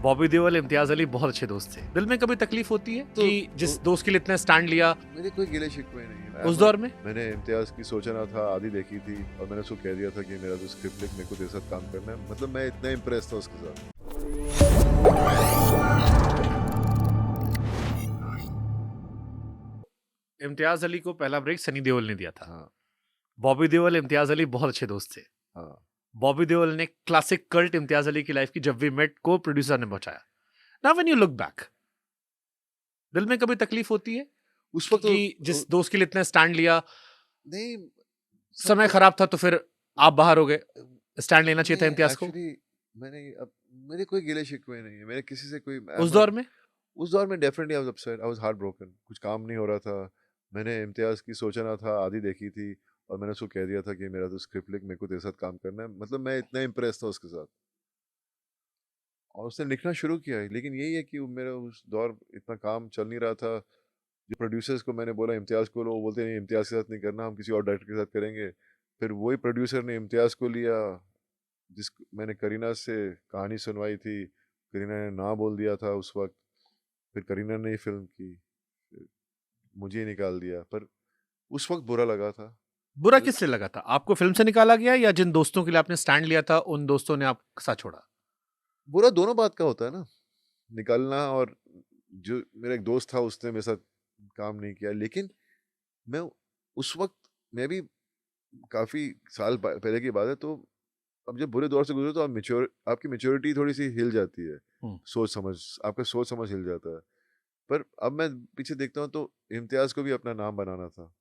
बॉबी देओल इम्तियाज अली बहुत अच्छे दोस्त थे। दिल में कभी तकलीफ होती है तो- कि जिस दोस्त के लिए इतना स्टैंड लिया मेरे कोई गिले शिकवे नहीं है। उस दौर में? मैंने इम्तियाज की सोचा ना था, आधी देखी थी और मैंने उसको कह दिया था कि मेरा जो स्क्रिप्ट लिख, मेरे को तेरे साथ काम करना है। मतलब मैं इतना इम्प्रेस था उसके साथ। इम्तियाज अली को पहला ब्रेक सनी देओल ने दिया था। हाँ बॉबी देओल इम्तियाज अली बहुत अच्छे दोस्त थे। हाँ। बॉबी देओल ने क्लासिक कल्ट इम्तियाज अली की लाइफ की जब वी मेट को प्रोड्यूसर ने पहुंचाया। Now when you look back, दिल में कभी तकलीफ होती है उस वक्त कि जिस दोस्त के लिए इतना स्टैंड लिया, नहीं, समय खराब था तो फिर आप बाहर हो गए, स्टैंड लेना चाहिए था नहीं, इम्तियाज को actually, मैंने अब मेरे कोई गिले शिकवे नहीं है। मेरे किसी से कोई उस दौर में? उस दौर में definitely I was upset, I was heart broken. कुछ काम नहीं हो रहा था। मैंने इम्तियाज की सोचा ना था, आधी देखी थी और मैंने उसको कह दिया था कि मेरा जो स्क्रिप्ट लिख, मेरे को तेरे साथ काम करना है। मतलब मैं इतना इम्प्रेस था उसके साथ और उसने लिखना शुरू किया है। लेकिन यही है कि मेरा उस दौर इतना काम चल नहीं रहा था। जो प्रोड्यूसर्स को मैंने बोला इम्तियाज को लो, वो बोलते नहीं, इम्तियाज के साथ नहीं करना, हम किसी और डायरेक्टर के साथ करेंगे। फिर वही प्रोड्यूसर ने इम्तियाज को लिया, जिस मैंने करीना से कहानी सुनवाई थी। करीना ने ना बोल दिया था उस वक्त। फिर करीना ने ही फिल्म की, फिर मुझे ही निकाल दिया। पर उस वक्त बुरा लगा था। बुरा किससे लगा था? आपको फिल्म से निकाला गया या जिन दोस्तों के लिए आपने स्टैंड लिया था उन दोस्तों ने आपका साथ छोड़ा? बुरा दोनों बात का होता है ना, निकालना और जो मेरा एक दोस्त था उसने मेरे साथ काम नहीं किया। लेकिन मैं उस वक्त, मैं भी काफी साल पहले की बात है, तो अब जब बुरे दौर से गुजरे तो आपकी मेच्योरिटी थोड़ी सी हिल जाती है। सोच समझ, आपका सोच समझ हिल जाता है। पर अब मैं पीछे देखता हूँ तो इम्तियाज को भी अपना नाम बनाना था,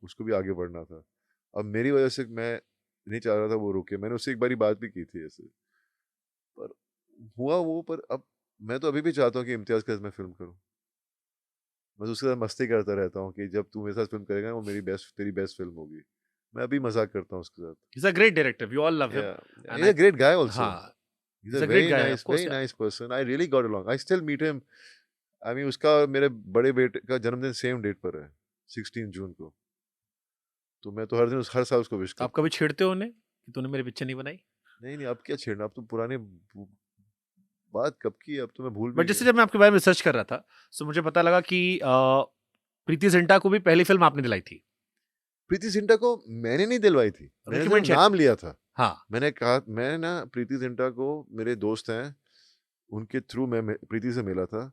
उसको भी आगे बढ़ना था। अब मेरी वजह से मैं नहीं चाह रहा था वो रुके। मैंने उससे एक बारी बात भी की थी ऐसे, पर हुआ वो। पर अब मैं तो अभी भी चाहता हूँ कि इम्तियाज के साथ मैं फिल्म करूँ। मैं तो उसके साथ मस्ती करता रहता हूँ कि जब तू मेरे साथ फिल्म करेगा वो तेरी बेस्ट फिल्म होगी। मैं अभी मजाक करता हूँ उसके साथ। He's a great director. We all love him. Yeah, And he's a great guy also. हाँ, He's he's a a great guy. Of course, very yeah. nice person. I really got along. I still meet him. I mean, उसका और मेरे बड़े बेटे का जन्मदिन same date पर है, 16 जून को। तो मैं तो हर साल उसको विश तो आप करता हूँ। कभी छेड़ते हो उन्हें कि तूने मेरी पिक्चर नहीं बनाई? नहीं नहीं, अब क्या छेड़ना, अब तो पुरानी बात कब की है, अब तो मैं भूल भी बट जैसे गया। जब मैं आपके बारे में रिसर्च कर रहा था, तो मुझे पता लगा कि प्रीति जिंटा को भी पहली फिल्म आपने दिलाई थी। प्रीति जिंटा को मैंने नहीं दिलवाई थी, मैंने सिर्फ Recommend नाम लिया था। हाँ, मैंने कहा, मैं ना प्रीति जिंटा को, मेरे दोस्त हैं, उनके थ्रू मैं प्रीति से मिला था।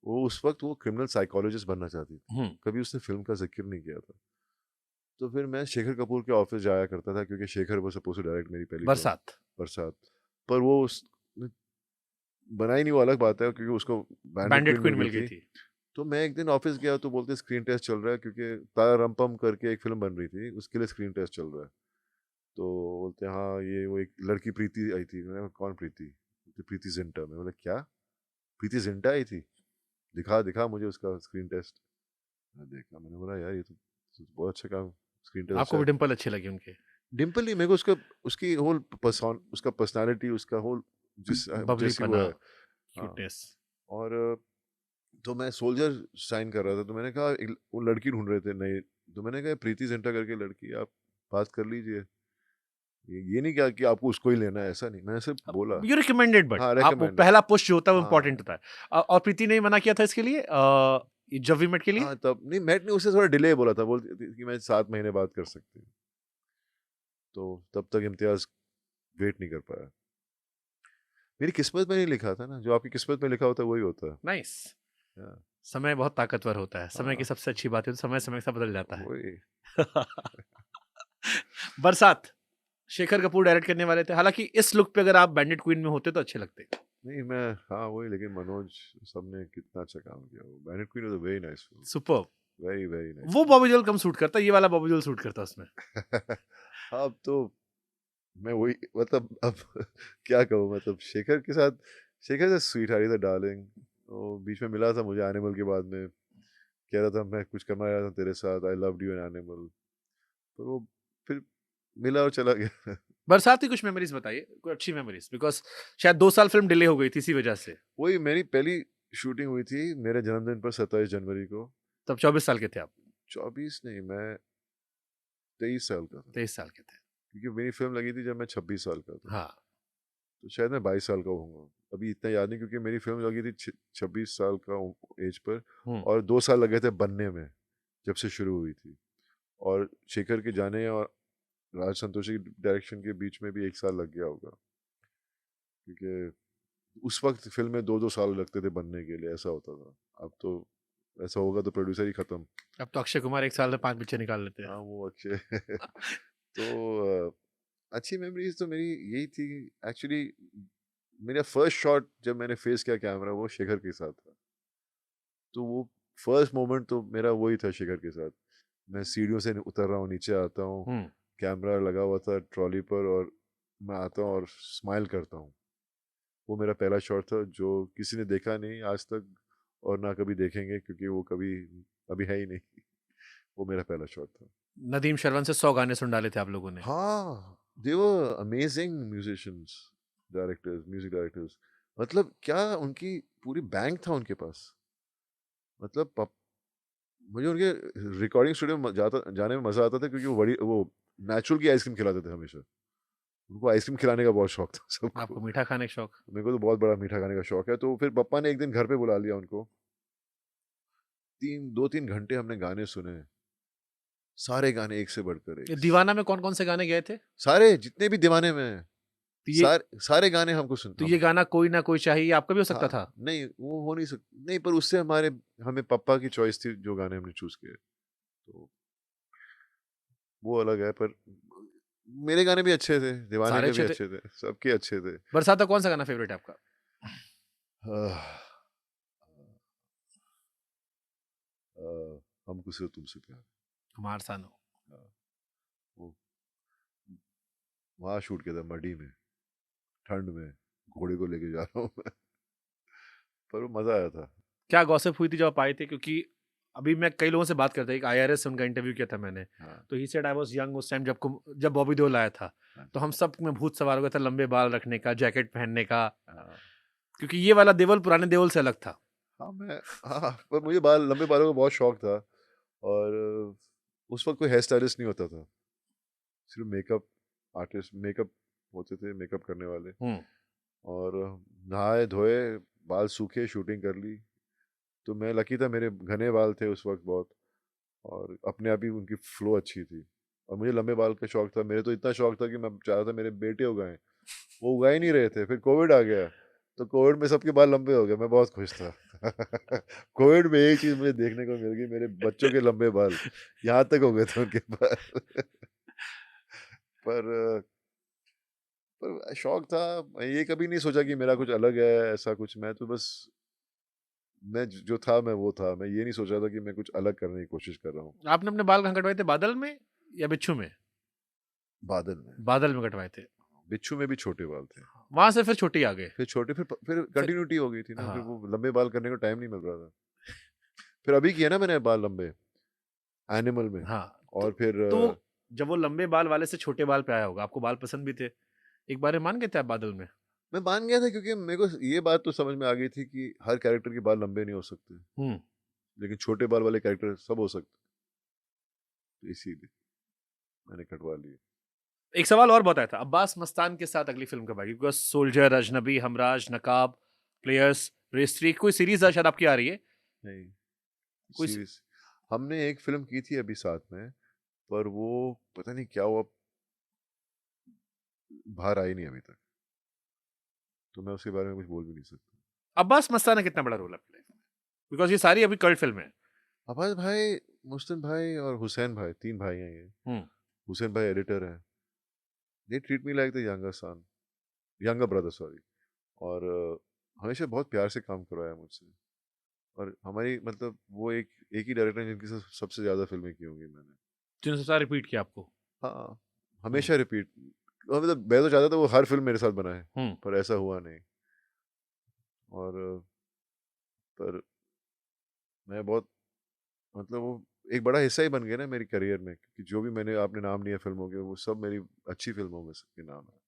वो उस वक्त वो क्रिमिनल साइकोलॉजिस्ट बनना चाहती थी। कभी उसने फिल्म का जिक्र नहीं किया था। तो फिर मैं शेखर कपूर के ऑफिस जाया करता था, क्योंकि शेखर वो सपोज टू डायरेक्ट मेरी पहली फिल्म बरसात। बरसात। पर वो बनाई नहीं, वो अलग बात है, क्योंकि उसको बैंडेड बैंडेड क्वीन क्वीन मिल मिल गई गई थी। थी। तो मैं एक दिन ऑफिस गया तो बोलते स्क्रीन टेस्ट चल रहा है, क्योंकि तारा रंपम करके एक फिल्म बन रही थी, उसके लिए स्क्रीन टेस्ट चल रहा है। तो बोलते हाँ, ये वो एक लड़की प्रीति आई थी। मैंने कहा, कौन प्रीति? बोलते प्रीति जिंटा। मैं बोला क्या, प्रीति जिंटा आई थी? दिखा दिखा मुझे उसका स्क्रीन टेस्ट। मैं देखा, मैंने बोला यार, ये तो बहुत अच्छा काम, स्क्रीन टेस्ट आपको अच्छा भी है। डिम्पल अच्छे लगे उनके? डिम्पल नहीं, मेरे को उसका, उसकी होल उसका पर्सनालिटी, उसका होल जैसी वो बबलीपना, है। हाँ। क्यूटनेस। और तो मैं सोल्जर साइन कर रहा था, तो मैंने कहा, वो लड़की ढूंढ रहे थे नई। तो मैंने कहा, प्रीति जिंटा करके लड़की, आप बात कर लीजिए। ये नहीं कहा कि आपको उसको ही लेना है, ऐसा नहीं, मैंने सिर्फ बोला। यू रिकमेंडेड, बट हाँ, आप वो रेकमेंडेड। पहला पुश जो होता है वो हाँ इंपॉर्टेंट होता है। और प्रीति ने मना किया था इसके लिए, जब वी मेट के लिए? हाँ, तब नहीं, मैट ने उसे थोड़ा डिले बोला था, बोलती थी कि मैं 7 महीने बाद कर सकती हूँ। तो तब तक इम्तियाज वेट नहीं कर पाया। मेरी किस्मत में नहीं लिखा था ना, जो आपकी किस्मत में लिखा होता है वही होता है। नाइस। हाँ, समय बहुत ताकतवर होता है। समय की हाँ, सबसे अच्छी बात है तो समय समय से बदल जाता है। वही। बरसात शेखर कपूर डायरेक्ट करने वाले थे। हालांकि इस लुक पे अगर आप बैंडेड क्वीन में होते तो अच्छे लगते। नहीं मैं, हाँ वही, लेकिन मनोज सबने कितना अच्छा काम किया। वो bandit queen was a very nice film, super. Very very nice. वो बॉबी देओल कम सूट करता, ये वाला बॉबी देओल सूट करता उसमें। अब तो मैं वही, मतलब अब क्या कहूँ, मतलब शेखर से स्वीट हारी था, डार्लिंग। वो बीच में मिला था मुझे एनिमल के बाद में, कह रहा था मैं कुछ करना चाहता हूँ तेरे साथ, I loved you an animal. पर वो फिर मिला और चला गया। बरसात की कुछ मेमोरीज बताइए, कोई अच्छी मेमोरीज, बिकॉज शायद 2 साल फिल्म डिले हो गई थी इसी वजह से। वही मेरी पहली शूटिंग हुई थी मेरे जन्मदिन पर, 27 जनवरी को। तब 24 साल के थे आप? 24 नहीं, मैं 23 साल का था, 23 साल के थे। क्योंकि मेरी फिल्म लगी थी जब मैं 26 साल का था। हाँ। तो शायद मैं 22 साल का होऊंगा, अभी इतना याद नहीं, क्योंकि मेरी फिल्म लगी थी 26 साल का एज पर, हम्म। और 2 साल लगे थे बनने में जब से शुरू हुई थी, और शेखर के जाने और राज संतोषी की डायरेक्शन के बीच में भी 1 साल लग गया होगा, क्योंकि उस वक्त फिल्में 2-2 साल लगते थे बनने के लिए, ऐसा होता था। अब तो ऐसा होगा तो प्रोड्यूसर ही खत्म। अब तो अक्षय कुमार एक साल में 5 पिक्चर निकाल लेते हैं। हाँ, वो अक्षय तो अच्छी मेमोरीज तो मेरी यही थी एक्चुअली। मेरा फर्स्ट शॉट जब मैंने फेस किया कैमरा, वो शेखर के साथ था, तो वो फर्स्ट मोमेंट तो मेरा वही था शेखर के साथ। मैं सीढ़ियों से उतर रहा हूँ, नीचे आता हूँ, हम्म। कैमरा लगा हुआ था ट्रॉली पर, और मैं आता हूँ और स्माइल करता हूँ। वो मेरा पहला शॉट था जो किसी ने देखा नहीं आज तक, और ना कभी देखेंगे, क्योंकि वो कभी अभी है ही नहीं। वो मेरा पहला शॉट था। नदीम श्रवण से 100 गाने सुन डाले थे आप लोगों ने। हाँ, they were amazing musicians, directors, music directors. मतलब क्या उनकी पूरी बैंक था उनके पास। मतलब मुझे उनके रिकॉर्डिंग स्टूडियो में जाने में मजा आता था, क्योंकि वो नेचुरल की आइसक्रीम खिलाते थे हमेशा। उनको आइसक्रीम खिलाने का बहुत शौक था सबको। आपको मीठा खाने का शौक? मेरे को तो बहुत बड़ा मीठा खाने का शौक है, तो फिर पापा ने एक दिन घर पे बुला लिया उनको। 2-3 घंटे हमने गाने सुने, सारे गाने एक से बढ़कर एक। ये दीवाना में कौन-कौन से गाने गए थे? सारे जितने भी दीवाने में हैं, तो ये सारे गाने हमको तो हम। ये गाना कोई ना कोई चाहिए आपका भी हो सकता हाँ, था? नहीं वो हो नहीं नहीं, पर उससे हमें पापा की चॉइस थी जो गाने हमने चूज किए, तो वो अलग है। पर मेरे गाने भी अच्छे थे, दीवाने सारे के भी अच्छे थे। अच्छे थे, सबके अच्छे थे। बरसात का कौन-सा गाना फेवरेट है आपका? आह, हमको सिर्फ तुमसे प्यार। कुमार सानू। हाँ, वो वहाँ शूट किया था मडी में, ठंड में, घोड़े को लेके जा रहा हूँ मैं। पर वो मजा आया था। क्या गॉसिप हुई थी जब आप आए थे? क्योंकि अभी मैं कई लोगों से बात करता, एक आईआरएस से उनका इंटरव्यू किया था मैंने, हाँ, तो he said I was young उस टाइम जब बॉबी देओल आया था, हाँ, तो हम सब में भूत सवार हो गया था लंबे बाल रखने का, जैकेट पहनने का, हाँ, क्योंकि ये वाला देओल पुराने देओल से अलग था। हाँ, हाँ, पर मुझे लंबे बालों का बहुत शौक था, और उस वक्त कोई हेयर स्टाइलिस्ट नहीं होता था, सिर्फ मेकअप आर्टिस्ट, मेकअप होते थे, मेकअप करने वाले। हुँ। और नहाए धोए, बाल सूखे, शूटिंग कर ली। तो मैं लकी था, मेरे घने बाल थे उस वक्त बहुत, और अपने आप ही उनकी फ्लो अच्छी थी, और मुझे लंबे बाल का शौक था। मेरे तो इतना शौक था कि मैं चाह रहा था मेरे बेटे उगाएं, वो उगा ही नहीं रहे थे। फिर कोविड आ गया, तो कोविड में सबके बाल लंबे हो गए, मैं बहुत खुश था। कोविड में एक चीज मुझे देखने को मिल गई, मेरे बच्चों के लंबे बाल यहाँ तक हो गए थे उनके बाल। पर शौक था। मैं ये कभी नहीं सोचा कि मेरा कुछ अलग है, ऐसा कुछ। मैं तो बस मैं जो था मैं वो था। मैं ये नहीं सोच रहा था कि मैं कुछ अलग करने की कोशिश कर रहा हूँ। आपने अपने बाल कहाँ कटवाए थे, बादल में या बिच्छू में? बादल में। बादल में कटवाए थे। बिच्छू में भी छोटे बाल थे, वहाँ से फिर छोटे ही आ गए। फिर छोटे, फिर फिर कंटिन्यूटी हो गई थी ना, फिर हाँ, वो लंबे बाल करने को टाइम नहीं मिल रहा था। फिर अभी किए ना मैंने बाल लंबे, एनिमल में। हाँ, और फिर तो वो जब वो लंबे बाल वाले से छोटे बाल पे आया होगा, आपको बाल पसंद भी थे। एक बार मान गए थे आप बादल में? मैं मान गया था, क्योंकि मेरे को ये बात तो समझ में आ गई थी कि हर कैरेक्टर के बाल लंबे नहीं हो सकते, हुँ। लेकिन छोटे बाल वाले कैरेक्टर सब हो सकते, तो इसीलिए मैंने कटवा लिए। एक सवाल और बताया था, अब्बास मस्तान के साथ अगली फ़िल्म कब आएगी? बिकॉज़ सोल्जर, अजनबी, हमराज, नकाब, प्लेयर्स, रेस 3 कोई सीरीज़ शायद आपकी आ रही है? नहीं, कोई स सीरीज हमने एक फिल्म की थी अभी साथ में, पर वो पता नहीं क्या हुआ, बाहर आई नहीं अभी तक, तो मैं उसके बारे में कुछ बोल भी नहीं सकता। अब्बास मस्तान का कितना बड़ा रोल है आपकी लाइफ़ में? बिकॉज़ ये सारी अभी कल्ट फ़िल्में हैं। अब्बास भाई, मुस्लिम भाई और हुसैन भाई, 3 भाई हैं ये। हुँ। हुसैन भाई एडिटर हैं। They treat me like the younger son, younger brother sorry. और हमेशा बहुत प्यार से काम करवाया मुझसे। और हमारी मतलब वो एक ही डायरेक्टर है जिनकी सबसे ज़्यादा फ़िल्में की होंगी मैंने। जिन्होंने सबसे ज़्यादा रिपीट किया आपको? हाँ, हुँ। हमेशा रिपीट। मतलब मैं तो चाहता था वो हर फ़िल्म मेरे साथ बनाए, हुँ। पर ऐसा हुआ नहीं। और पर मैं बहुत मतलब वो एक बड़ा हिस्सा ही बन गया ना मेरी करियर में, क्योंकि जो भी मैंने आपने नाम लिया फ़िल्मों के, वो सब मेरी अच्छी फ़िल्मों में से के नाम हैं।